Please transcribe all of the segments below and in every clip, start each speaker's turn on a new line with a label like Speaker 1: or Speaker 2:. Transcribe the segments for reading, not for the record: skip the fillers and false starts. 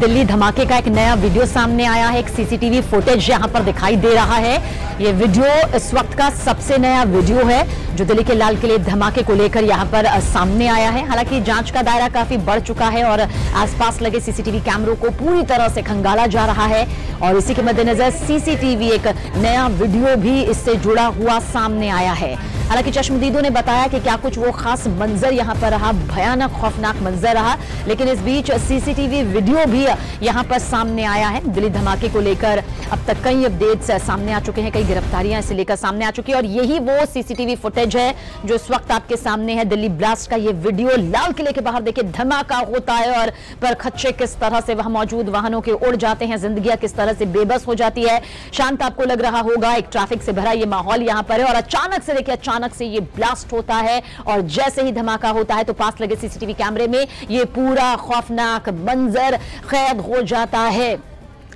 Speaker 1: दिल्ली धमाके का एक नया वीडियो सामने आया है। एक सीसीटीवी फुटेज यहां पर दिखाई दे रहा है। ये वीडियो इस वक्त का सबसे नया वीडियो है जो दिल्ली के लाल किले धमाके को लेकर यहां पर सामने आया है। हालांकि जांच का दायरा काफी बढ़ चुका है और आसपास लगे सीसीटीवी कैमरों को पूरी तरह से खंगाला जा रहा है और इसी के मद्देनजर सीसीटीवी एक नया वीडियो भी इससे जुड़ा हुआ सामने आया है। हालांकि चश्मदीदों ने बताया कि क्या कुछ वो खास मंजर यहां पर रहा, भयानक खौफनाक मंजर रहा, लेकिन इस बीच सीसीटीवी वीडियो भी यहां पर सामने आया है। दिल्ली धमाके को लेकर अब तक कई अपडेट्स सामने आ चुके हैं, कई गिरफ्तारियां इसे लेकर सामने आ चुकी है और यही वो सीसीटीवी फुटेज है जो इस वक्त आपके सामने है। दिल्ली ब्लास्ट का ये वीडियो, लाल किले के बाहर देखिए धमाका होता है और परखच्चे किस तरह से वहां मौजूद वाहनों के उड़ जाते हैं, जिंदगियां किस तरह से बेबस हो जाती है। शांत आपको लग रहा होगा, एक ट्रैफिक से भरा ये माहौल यहां पर है और अचानक से देखिए अचानक से ये ब्लास्ट होता है और जैसे ही धमाका होता है तो पास लगे सीसीटीवी कैमरे में ये पूरा खौफनाक मंजर कैद हो जाता है।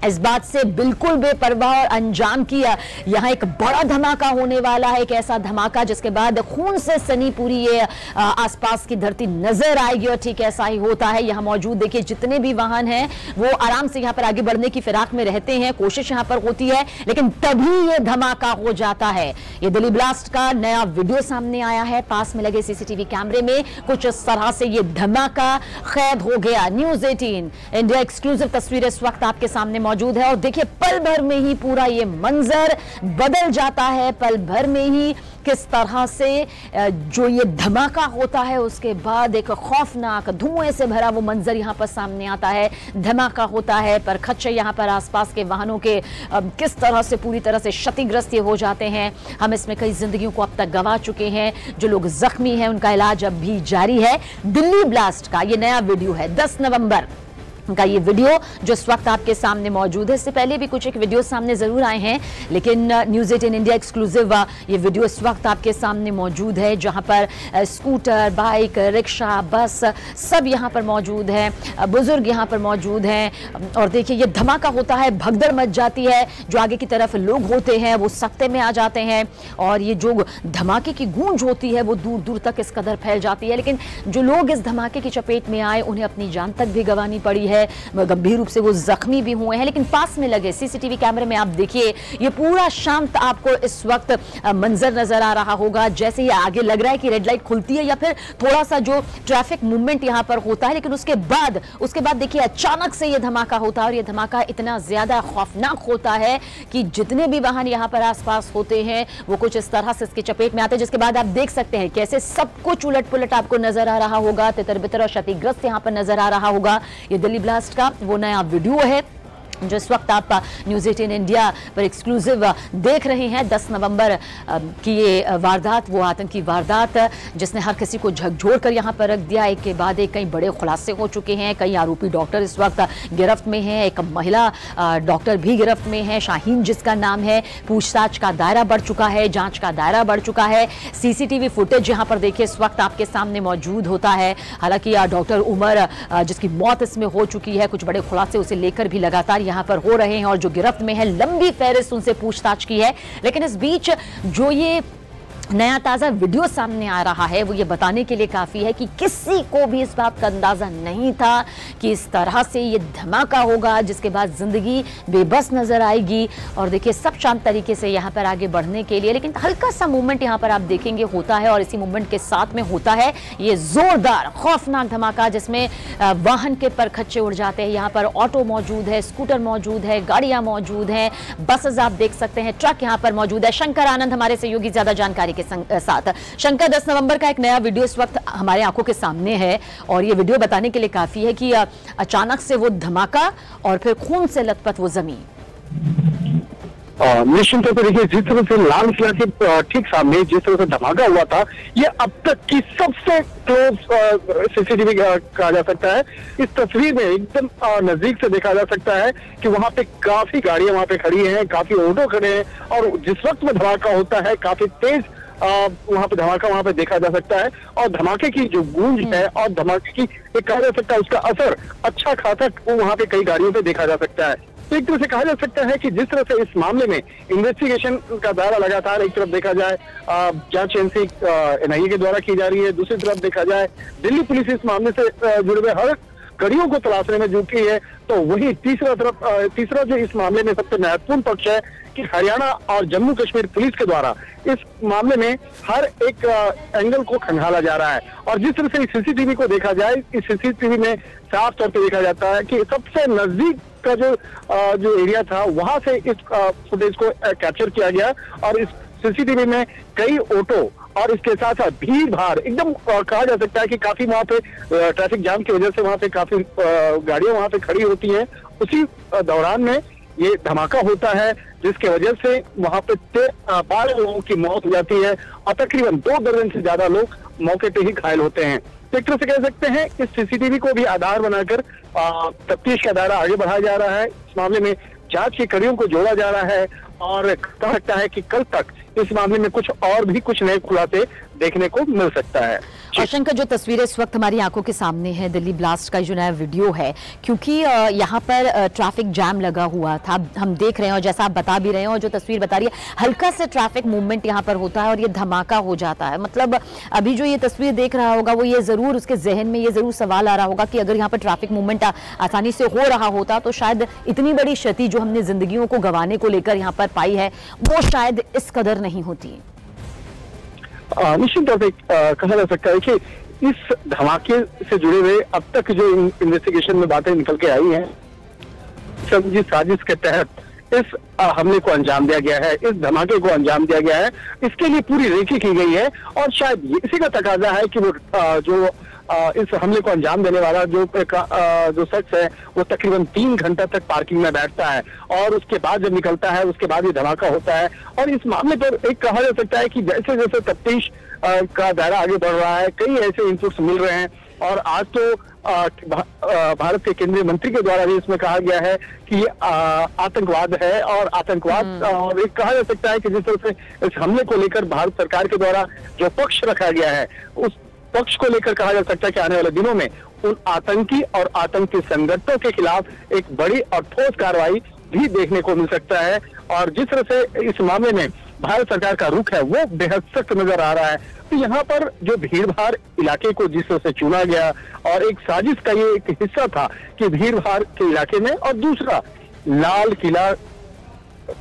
Speaker 1: इस बात से बिल्कुल बेपरवाह और अनजान किया यहां एक बड़ा धमाका होने वाला है, एक ऐसा धमाका जिसके बाद खून से सनी पूरी ये आसपास की धरती नजर आएगी और ठीक ऐसा ही होता है। यहां मौजूद देखिए जितने भी वाहन हैं वो आराम से यहां पर आगे बढ़ने की फिराक में रहते हैं, कोशिश यहां पर होती है, लेकिन तभी ये धमाका हो जाता है। ये दिल्ली ब्लास्ट का नया वीडियो सामने आया है, पास में लगे सीसीटीवी कैमरे में कुछ इस तरह से ये धमाका कैद हो गया। न्यूज़ 18 इंडिया एक्सक्लूसिव तस्वीरें इस वक्त आपके सामने मौजूद है और देखिए पल भर में ही पूरा ये मंजर बदल जाता है। पल भर में ही किस तरह से जो ये धमाका होता है उसके बाद एक खौफनाक धुएं से भरा वो मंजर यहां पर सामने आता है। धमाका होता है, परखच्चे यहां पर आसपास के वाहनों के किस तरह से पूरी तरह से क्षतिग्रस्त हो जाते हैं। हम इसमें कई जिंदगियों को अब तक गंवा चुके हैं, जो लोग जख्मी हैं उनका इलाज अब भी जारी है। दिल्ली ब्लास्ट का ये नया वीडियो है 10 नवंबर का ये वीडियो जो इस वक्त आपके सामने मौजूद है। इससे पहले भी कुछ एक वीडियो सामने जरूर आए हैं, लेकिन न्यूज़ 18 इंडिया एक्सक्लूसिव ये वीडियो इस वक्त आपके सामने मौजूद है जहां पर स्कूटर, बाइक, रिक्शा, बस सब यहां पर मौजूद हैं, बुजुर्ग यहां पर मौजूद हैं और देखिए ये धमाका होता है, भगदड़ मच जाती है। जो आगे की तरफ लोग होते हैं वो सकते में आ जाते हैं और ये जो धमाके की गूंज होती है वो दूर दूर तक इस कदर फैल जाती है, लेकिन जो लोग इस धमाके की चपेट में आए उन्हें अपनी जान तक भी गंवानी पड़ी है, गंभीर रूप से वो जख्मी भी हुए हैं। लेकिन पास में लगे सीसीटीवी कैमरे में आप देखिए ये पूरा शांत आपको इस वक्त मंजर नजर आ रहा होगा। जैसे ही आगे लग रहा है कि रेड लाइट खुलती है या फिर थोड़ा सा जो ट्रैफिक मूवमेंट यहां पर होता है, लेकिन उसके बाद देखिए अचानक से ये धमाका होता है और ये धमाका इतना ज्यादा खौफनाक होता है कि जितने भी वाहन यहां पर आसपास होते हैं वो कुछ इस तरह से इसकी चपेट में आते हैं, जिसके बाद आप देख सकते हैं कैसे सब कुछ उलट पुलट आपको नजर आ रहा होगा, तितर बितर और क्षतिग्रस्त यहां पर नजर आ रहा होगा। ये दिल्ली ब्लास्ट का वो नया वीडियो है जो इस वक्त आप न्यूज़ 18 इंडिया पर एक्सक्लूसिव देख रहे हैं। 10 नवंबर की ये वारदात, वो आतंकी वारदात जिसने हर किसी को झकझोर कर यहाँ पर रख दिया। एक के बाद एक कई बड़े खुलासे हो चुके हैं, कई आरोपी डॉक्टर इस वक्त गिरफ्त में हैं, एक महिला डॉक्टर भी गिरफ्त में है, शाहीन जिसका नाम है। पूछताछ का दायरा बढ़ चुका है, जांच का दायरा बढ़ चुका है। सीसीटीवी फुटेज यहाँ पर देखिए इस वक्त आपके सामने मौजूद होता है। हालांकि डॉक्टर उमर जिसकी मौत इसमें हो चुकी है, कुछ बड़े खुलासे उसे लेकर भी लगातार यहां पर हो रहे हैं और जो गिरफ्त में है लंबी फहरिस्त उनसे पूछताछ की है। लेकिन इस बीच जो ये नया ताज़ा वीडियो सामने आ रहा है वो ये बताने के लिए काफ़ी है कि किसी को भी इस बात का अंदाज़ा नहीं था कि इस तरह से ये धमाका होगा, जिसके बाद ज़िंदगी बेबस नज़र आएगी। और देखिए सब शांत तरीके से यहाँ पर आगे बढ़ने के लिए, लेकिन हल्का सा मूवमेंट यहाँ पर आप देखेंगे होता है और इसी मूवमेंट के साथ में होता है ये ज़ोरदार खौफनाक धमाका जिसमें वाहन के परखच्चे उड़ जाते हैं। यहाँ पर ऑटो मौजूद है, स्कूटर मौजूद है, गाड़ियाँ मौजूद हैं, बसेज आप देख सकते हैं, ट्रक यहाँ पर मौजूद है। शंकर आनंद हमारे सहयोगी ज़्यादा जानकारी के साथ। शंकर, 10 नवंबर का एक नया वीडियो इस वक्त हमारे आंखों के सामने है और ये वीडियो बताने के लिए काफी है कि अचानक से वो धमाका और फिर खून से लथपथ वो जमीन।
Speaker 2: निश्चित तौर पर देखिए जिस तरह से लाल किला के ठीक सामने जिस तरह से धमाका हुआ था, ये अब तक की सबसे क्लोज सीसीटीवी कहा जा सकता है। इस तस्वीर में एकदम नजदीक से देखा जा सकता है कि वहां पे काफी गाड़ियां वहां पे खड़ी हैं, काफी ऑटो खड़े हैं और जिस वक्त में धमाका होता है काफी तेज वहां पे धमाका वहां पे देखा जा सकता है और धमाके की जो गूंज है और धमाके की एक कहा जा सकता है उसका असर अच्छा खासा वहां पे कई गाड़ियों पे देखा जा सकता है। तो एक तरह से कहा जा सकता है कि जिस तरह से इस मामले में इन्वेस्टिगेशन का दायरा लगातार एक तरफ देखा जाए जांच एजेंसी NIA के द्वारा की जा रही है, दूसरी तरफ देखा जाए दिल्ली पुलिस इस मामले से जुड़े हुए हर कड़ियों को तलाशने में जुटी है। तो वही तीसरा जो इस मामले में सबसे महत्वपूर्ण पक्ष है कि हरियाणा और जम्मू कश्मीर पुलिस के द्वारा इस मामले में हर एक एंगल को खंगाला जा रहा है। और जिस तरह से इस सीसीटीवी को देखा जाए, इस सीसीटीवी में साफ तौर पर देखा जाता है कि सबसे नजदीक का जो एरिया था वहां से इस फुटेज को कैप्चर किया गया। और इस सीसीटीवी में कई ऑटो और इसके साथ साथ भीड़ भाड़ एकदम कहा जा सकता है कि काफी वहां पे ट्रैफिक जाम की वजह से वहां पे काफी गाड़ियां वहां पे खड़ी होती हैं। उसी दौरान में ये धमाका होता है, जिसके वजह से वहां पे 12 लोगों की मौत हो जाती है और तकरीबन 2 दर्जन से ज्यादा लोग मौके पे ही घायल होते हैं। तो एक तरह से कह सकते हैं इस सीसीटीवी को भी आधार बनाकर तफ्तीश का दायरा आगे बढ़ाया जा रहा है। इस मामले में जांच की कड़ियों को जोड़ा जा रहा है और कहा सकता है कि कल तक इस मामले में कुछ नए खुलासे देखने को मिल सकता है।
Speaker 1: और शंकर, जो तस्वीरें इस वक्त हमारी आंखों के सामने है दिल्ली ब्लास्ट का जो नया वीडियो है, क्योंकि यहाँ पर ट्रैफिक जैम लगा हुआ था, हम देख रहे हैं और जैसा आप बता भी रहे हैं और जो तस्वीर बता रही है, हल्का से ट्रैफिक मूवमेंट यहाँ पर होता है और ये धमाका हो जाता है। मतलब अभी जो ये तस्वीर देख रहा होगा वो ये जरूर उसके जहन में ये जरूर सवाल आ रहा होगा कि अगर यहाँ पर ट्रैफिक मूवमेंट आसानी से हो रहा होता तो शायद इतनी बड़ी क्षति जो हमने जिंदगियों को गंवाने को लेकर यहाँ पर पाई है वो शायद इस कदर नहीं होती।
Speaker 2: निश्चित तौर पर कहा जा सकता है कि इस धमाके से जुड़े हुए अब तक जो इन्वेस्टिगेशन में बातें निकल के आई हैं, समझी साजिश के तहत इस हमले को अंजाम दिया गया है, इस धमाके को अंजाम दिया गया है। इसके लिए पूरी रेकी की गई है और शायद इसी का तकाजा है कि वो इस हमले को अंजाम देने वाला जो शख्स है वो तकरीबन 3 घंटा तक पार्किंग में बैठता है और उसके बाद जब निकलता है उसके बाद ये धमाका होता है। और इस मामले पर एक कहा जा सकता है कि जैसे जैसे तफ्तीश का दायरा आगे बढ़ रहा है, कई ऐसे इनपुट्स मिल रहे हैं और आज तो भारत के केंद्रीय मंत्री के द्वारा भी इसमें कहा गया है कि ये आतंकवाद है और आतंकवाद और एक कहा जा सकता है कि जिस तरह से इस हमले को लेकर भारत सरकार के द्वारा जो पक्ष रखा गया है उस पक्ष को लेकर कहा जा सकता है कि आने वाले दिनों में उन आतंकी और आतंकी संगठनों के खिलाफ एक बड़ी और ठोस कार्रवाई भी देखने को मिल सकता है। और जिस तरह से इस मामले में भारत सरकार का रुख है वो बेहद सख्त नजर आ रहा है। तो यहाँ पर जो भीड़ भाड़ इलाके को जिस तरह से चुना गया और एक साजिश का ये एक हिस्सा था कि भीड़ भाड़ के इलाके में और दूसरा लाल किला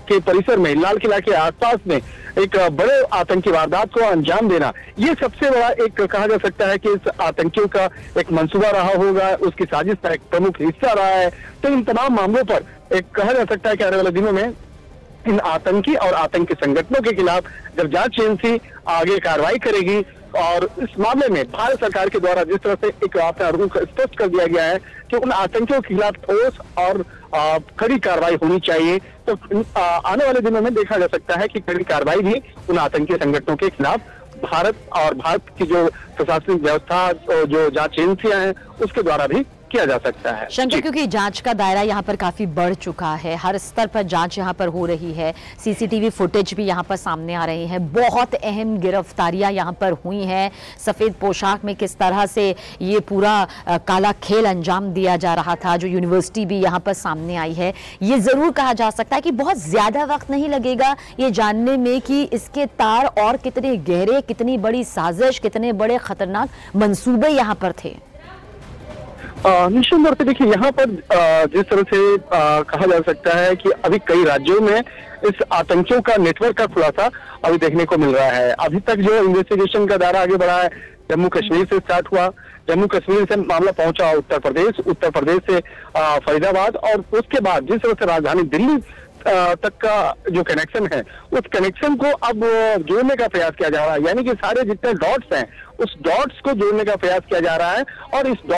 Speaker 2: के परिसर में, लाल किला के आसपास में एक बड़े आतंकी वारदात को अंजाम देना, ये सबसे बड़ा एक कहा जा सकता है कि इस आतंकियों का एक मंसूबा रहा होगा, उसकी साजिश का एक प्रमुख हिस्सा रहा है। तो इन तमाम मामलों पर एक कहा जा सकता है कि आने वाले दिनों में इन आतंकी और आतंकी संगठनों के खिलाफ जब जांच एजेंसी आगे कार्रवाई करेगी और इस मामले में भारत सरकार के द्वारा जिस तरह से एक अपना रुख स्पष्ट कर दिया गया है कि उन आतंकियों के खिलाफ ठोस और कड़ी कार्रवाई होनी चाहिए, तो आने वाले दिनों में देखा जा सकता है कि कड़ी कार्रवाई भी उन आतंकी संगठनों के खिलाफ भारत की जो प्रशासनिक व्यवस्था, जो जांच एजेंसियां हैं उसके द्वारा भी किया जा सकता है।
Speaker 1: शंकर, क्योंकि जांच का दायरा यहाँ पर काफी बढ़ चुका है, हर स्तर पर जांच यहाँ पर हो रही है, सीसीटीवी फुटेज भी यहाँ पर सामने आ रही है, बहुत अहम गिरफ्तारियां यहाँ पर हुई हैं, सफेद पोशाक में किस तरह से ये पूरा काला खेल अंजाम दिया जा रहा था, जो यूनिवर्सिटी भी यहाँ पर सामने आई है। ये जरूर कहा जा सकता है कि बहुत ज्यादा वक्त नहीं लगेगा ये जानने में कि इसके तार और कितने गहरे, कितनी बड़ी साजिश, कितने बड़े खतरनाक मंसूबे यहाँ पर थे।
Speaker 2: निश्चित तौर पे देखिए यहाँ पर जिस तरह से कहा जा सकता है कि अभी कई राज्यों में इस आतंकियों का नेटवर्क का खुलासा अभी देखने को मिल रहा है। अभी तक जो इन्वेस्टिगेशन का दायरा आगे बढ़ा है जम्मू कश्मीर से स्टार्ट हुआ, जम्मू कश्मीर से मामला पहुंचा उत्तर प्रदेश से फरीदाबाद और उसके बाद जिस तरह से राजधानी दिल्ली तक का जो कनेक्शन है उस कनेक्शन को अब जोड़ने का प्रयास किया जा रहा है, यानी कि सारे जितने डॉट्स हैं उस डॉट्स को जोड़ने का प्रयास किया जा रहा है और इस